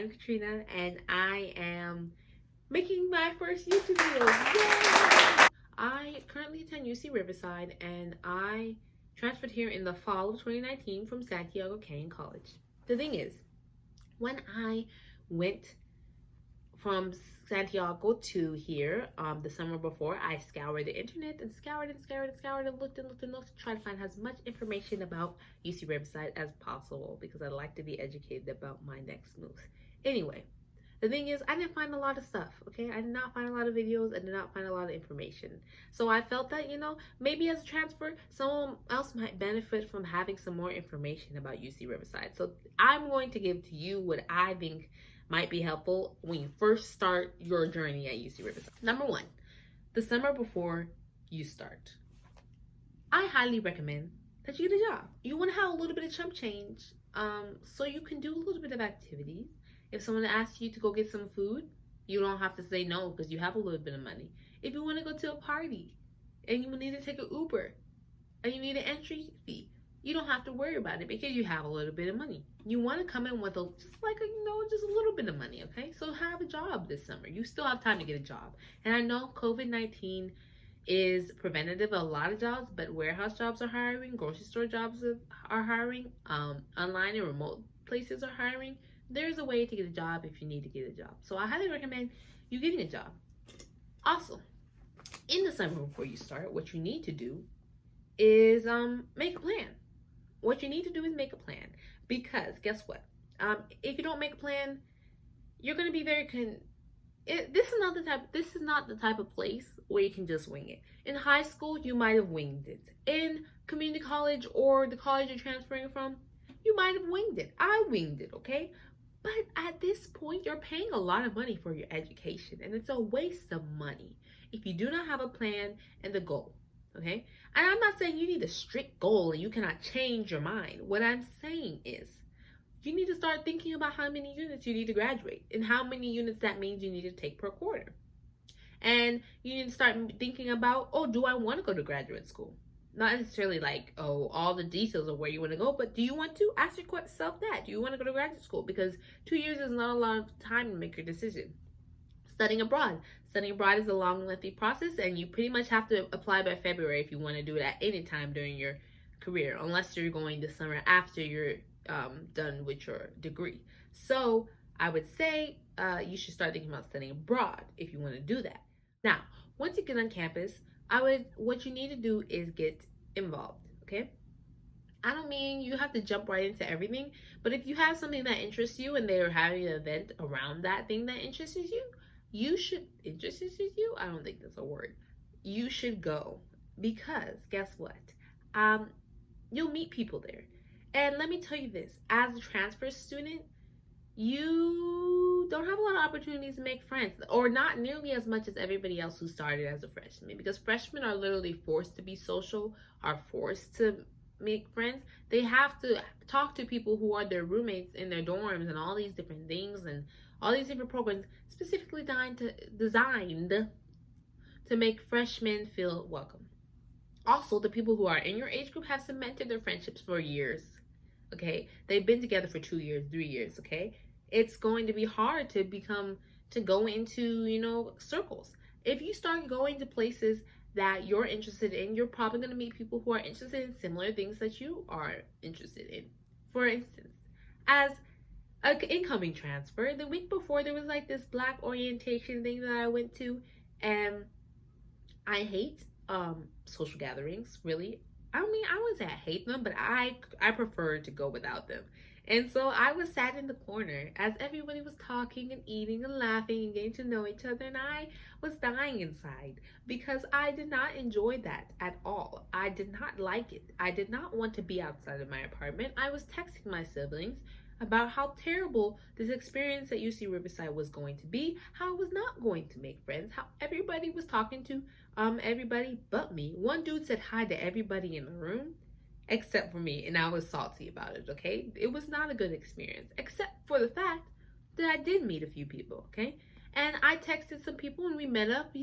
I'm Katrina, and I am making my first YouTube video. Yay! I currently attend UC Riverside, and I transferred here in the fall of 2019 from Santiago Canyon College. The thing is, when I went from Santiago to here the summer before, I scoured the internet and scoured and looked and looked to try to find as much information about UC Riverside as possible because I'd like to be educated about my next move. Anyway, the thing is, I didn't find a lot of stuff, okay? I did not find a lot of videos. I did not find a lot of information. So I felt that, maybe as a transfer, someone else might benefit from having some more information about UC Riverside. So I'm going to give to you what I think might be helpful when you first start your journey at UC Riverside. Number one, the summer before you start, I highly recommend that you get a job. You want to have a little bit of chump change so you can do a little bit of activities. If someone asks you to go get some food, you don't have to say no because you have a little bit of money. If you want to go to a party and you need to take an Uber and you need an entry fee, you don't have to worry about it because you have a little bit of money. You want to come in with just a little bit of money, okay? So have a job this summer. You still have time to get a job. And I know COVID-19 is preventative of a lot of jobs, but warehouse jobs are hiring, grocery store jobs are hiring, online and remote places are hiring. There's a way to get a job if you need to get a job. So I highly recommend you getting a job. Also, in the summer before you start, what you need to do is make a plan. What you need to do is make a plan, because guess what? If you don't make a plan, you're going to be very this is not the type of place where you can just wing it. In high school, you might have winged it. In community college or the college you're transferring from, you might have winged it. I winged it, okay? But at this point, you're paying a lot of money for your education, and it's a waste of money if you do not have a plan and a goal, okay? And I'm not saying you need a strict goal and you cannot change your mind. What I'm saying is you need to start thinking about how many units you need to graduate and how many units that means you need to take per quarter. And you need to start thinking about, do I want to go to graduate school? Not necessarily like, all the details of where you want to go, but do you want to? Ask yourself that. Do you want to go to graduate school? Because 2 years is not a lot of time to make your decision. Studying abroad. Studying abroad is a long, lengthy process, and you pretty much have to apply by February if you want to do it at any time during your career, unless you're going this summer after you're done with your degree. So I would say you should start thinking about studying abroad if you want to do that. Now, once you get on campus, what you need to do is get involved, okay? I don't mean you have to jump right into everything, but if you have something that interests you and they're having an event around that thing that interests you, I don't think that's a word. You should go, because guess what? You'll meet people there. And let me tell you this, as a transfer student, you don't have a lot of opportunities to make friends, or not nearly as much as everybody else who started as a freshman, because freshmen are literally forced to be social, are forced to make friends. They have to talk to people who are their roommates in their dorms and all these different things and all these different programs specifically designed to make freshmen feel welcome. Also, the people who are in your age group have cemented their friendships for years, okay? They've been together for 2 years, 3 years, okay? It's going to be hard to go into, circles. If you start going to places that you're interested in, you're probably going to meet people who are interested in similar things that you are interested in. For instance, as an incoming transfer, the week before there was like this Black orientation thing that I went to, and I hate social gatherings, really. I mean, I wouldn't say I hate them, but I prefer to go without them. And so I was sat in the corner as everybody was talking and eating and laughing and getting to know each other, and I was dying inside because I did not enjoy that at all. I did not like it. I did not want to be outside of my apartment. I was texting my siblings about how terrible this experience at UC Riverside was going to be, how I was not going to make friends, how everybody was talking to everybody but me. One dude said hi to everybody in the room except for me, and I was salty about it, okay? It was not a good experience, except for the fact that I did meet a few people, okay? And I texted some people and we met up,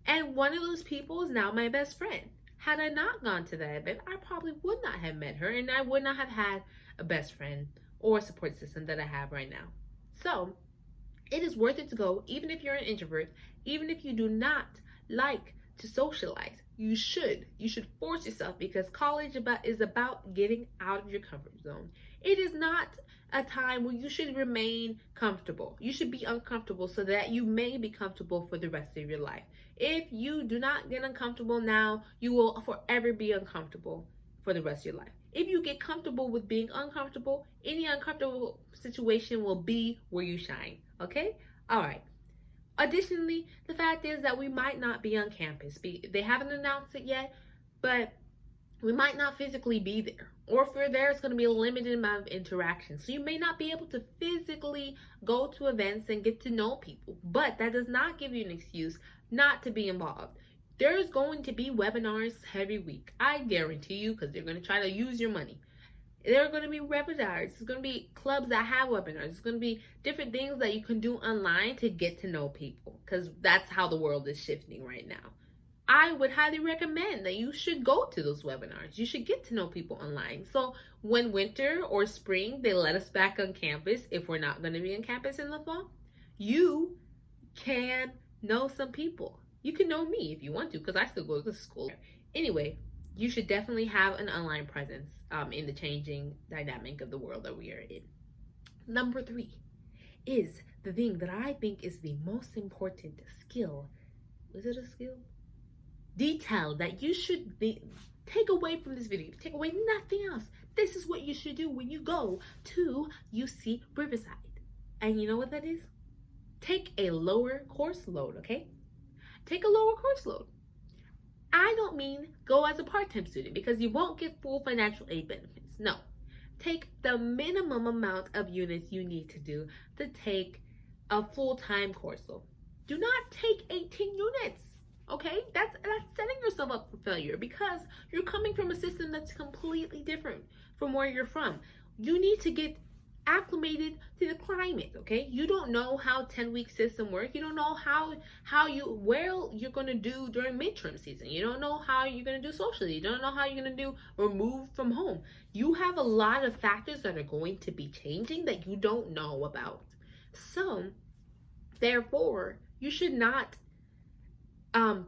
and one of those people is now my best friend. Had I not gone to that event, I probably would not have met her, and I would not have had a best friend or a support system that I have right now. So it is worth it to go, even if you're an introvert, even if you do not like to socialize. You should force yourself, because college is about getting out of your comfort zone. It is not a time where you should remain comfortable. You should be uncomfortable so that you may be comfortable for the rest of your life. If you do not get uncomfortable now, you will forever be uncomfortable for the rest of your life. If you get comfortable with being uncomfortable, any uncomfortable situation will be where you shine. Okay? All right. Additionally, the fact is that we might not be on campus. They haven't announced it yet, but we might not physically be there. Or if we're there, it's going to be a limited amount of interaction. So you may not be able to physically go to events and get to know people. But that does not give you an excuse not to be involved. There's going to be webinars every week. I guarantee you, because they're going to try to use your money. There are going to be webinars. There's going to be clubs that have webinars. There's going to be different things that you can do online to get to know people, because that's how the world is shifting right now. I would highly recommend that you should go to those webinars. You should get to know people online. So when winter or spring, they let us back on campus, if we're not going to be on campus in the fall, you can know some people. You can know me if you want to, because I still go to school. Anyway, you should definitely have an online presence in the changing dynamic of the world that we are in. Number 3 is the thing that I think is the most important skill. Is it a skill? Detail that you should take away from this video. Take away nothing else. This is what you should do when you go to UC Riverside. And you know what that is? Take a lower course load, okay? Take a lower course load. I don't mean go as a part-time student, because you won't get full financial aid benefits. No. Take the minimum amount of units you need to do to take a full-time course load. Do not take 18 units, okay? That's setting yourself up for failure, because you're coming from a system that's completely different from where you're from. You need to get acclimated to the climate, okay? You don't know how 10-week system works. You don't know how you're going to do during midterm season. You don't know how you're going to do socially. You don't know how you're going to do remove from home. You have a lot of factors that are going to be changing that you don't know about. So, therefore, you should not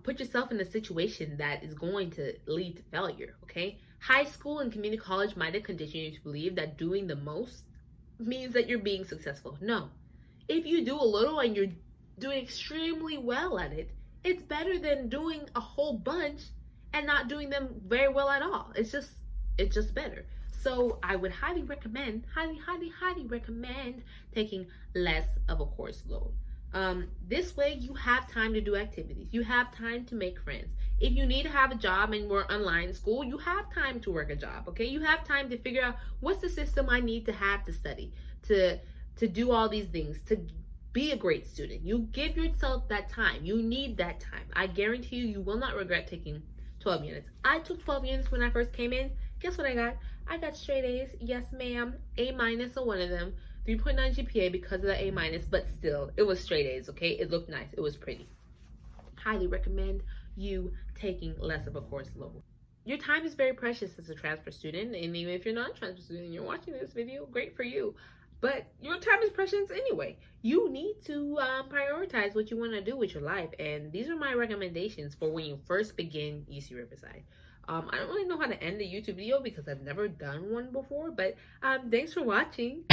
put yourself in a situation that is going to lead to failure, okay? High school and community college might have conditioned you to believe that doing the most means that you're being successful. No. If you do a little and you're doing extremely well at it, it's better than doing a whole bunch and not doing them very well at all. It's just better. So I would highly recommend taking less of a course load. This way you have time to do activities. You have time to make friends. If you need to have a job and we're online school, you have time to work a job, okay? You have time to figure out what's the system I need to have to study, to do all these things, to be a great student. You give yourself that time. You need that time. I guarantee you, you will not regret taking 12 units. I took 12 units when I first came in. Guess what I got? I got straight A's. Yes, ma'am. A- on one of them. 3.9 GPA because of the A-, but still, it was straight A's, okay? It looked nice. It was pretty. Highly recommend you taking less of a course load. Your time is very precious as a transfer student, and even if you're not a transfer student and you're watching this video, great for you. But your time is precious anyway. You need to prioritize what you want to do with your life, and these are my recommendations for when you first begin UC Riverside. I don't really know how to end a YouTube video because I've never done one before, but thanks for watching.